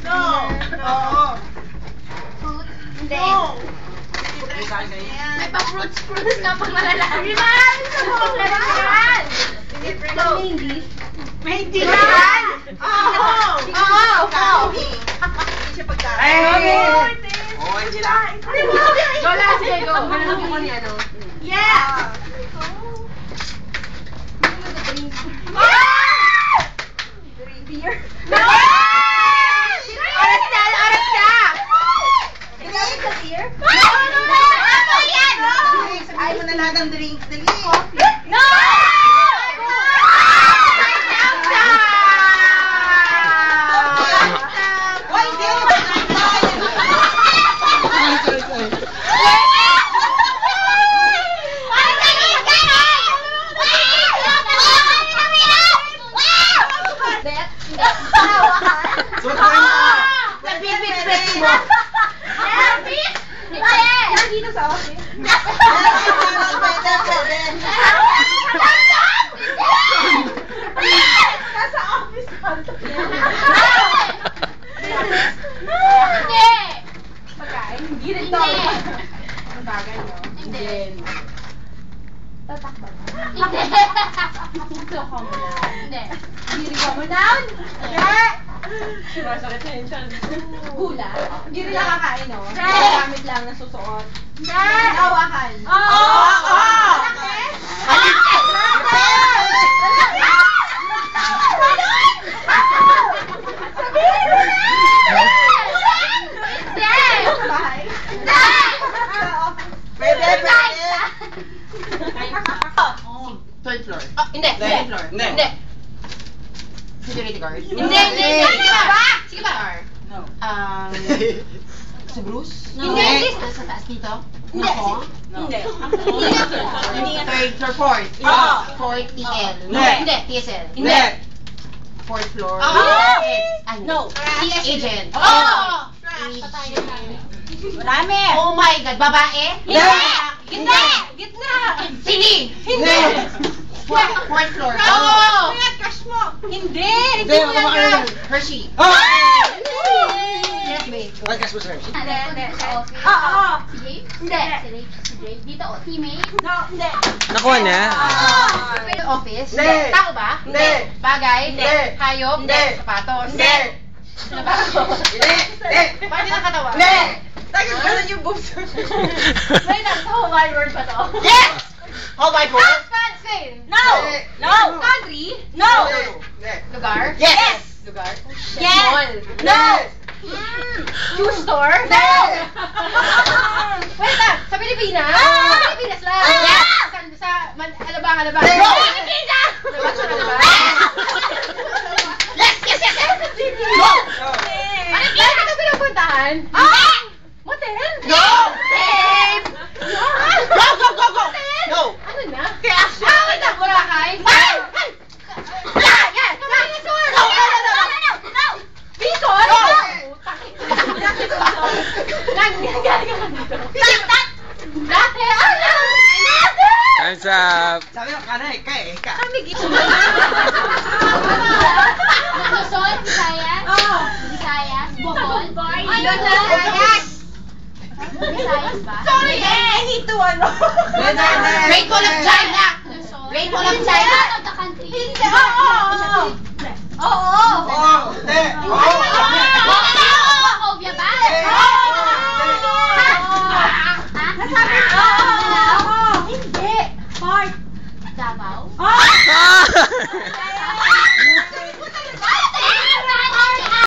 No. Oo. Fruit. Hindi. No. May pa-fruits ka pag malalaman. Di ba? Gusto mo kong lalakyan. Main dish. Main dish. Oo. Hindi siya pagkain. Oo, hindi lang. Lola, sige, go. Manalagyan ko ni ano. Yeah. Beer. No! Oras na! Oras na! Kinain ka beer? No! Ano yan? Sabihin mo na lahat ng drinks. Dali. No! Why hindi mo dito sa office. Nasa office pa. Hindi! Pagkain? Hindi rin Hindi. Ang bagay, no? Hindi. Tatak ba? Hindi. Ito ka mo na. Hindi. Hindi ka mo down? Hindi! Sumasakit na yung chan. Gula? Hindi rin nakakain, no? Hindi. Gamit lang na susuot. Hindi. Hawakan. Oo! Third floor. Hindi. Second floor. Hindi. Security guard. Hindi. Sige ba? Sige ba? No. Si Bruce? Hindi. Sa taas dito? Hindi. Ako? Hindi. Third floor, fourth. Oo. Fourth TL. Hindi. TSL. Hindi. Fourth floor. Oo. No. TS Agent. Oo! Marami. Oh my God, babae? Hindi! Gitna! Gitna! Sini? Hindi. Fourth floor. Oo! Kaya crush mo. Hindi! Hindi, mo yan kumakain. Hershey. Oh! Yes, babe. Ay, kas mo sir. Hindi. Sa office. Oo. Si Jay? Hindi. Si Jay. Dito, teammate? No, hindi. Nakuha na. Sa office? Hindi. Tao ba? Hindi. Bagay? Hindi. Hayop? Hindi. Sapatos? Hindi. Sapatos? Hindi. Hindi. Paano ng katawan? Hindi. Tagal ka na yung boobs. Wait lang, sa Hawaii word ba to? Yes! Oh my God! Country? No. No. Country? No. Hindi. Lugar? Yes! Lugar? Yes. Mall? No. Shoe store? No. Wait lang, sa Pilipinas? Ah! Sa Pilipinas lang? Yes! Sa Alabang? No. Pilipinas! Alabang sa Alabang? Yes! Yes! Yes! Yes! No! Ano ka pinapuntahan? Motel? No! Babe! Go! Go! Go! Go! No! Ano na? Yes! Wait lang, Boracay? Ay! Yeah! Yeah! Bicol! No! No! No! No! No! Bicol? No! Galing ka dito. Dati! Time's up. Sabi ko, kanay, ka. Luzon, Visayas? Visayas? Bohol? Ano na? Visayas ba? Sorry, I need to ano. Rainbow of China! Luzon? Rainbow of China! Out of the country? Hindi. Oo. Oo! Oh! Hindi!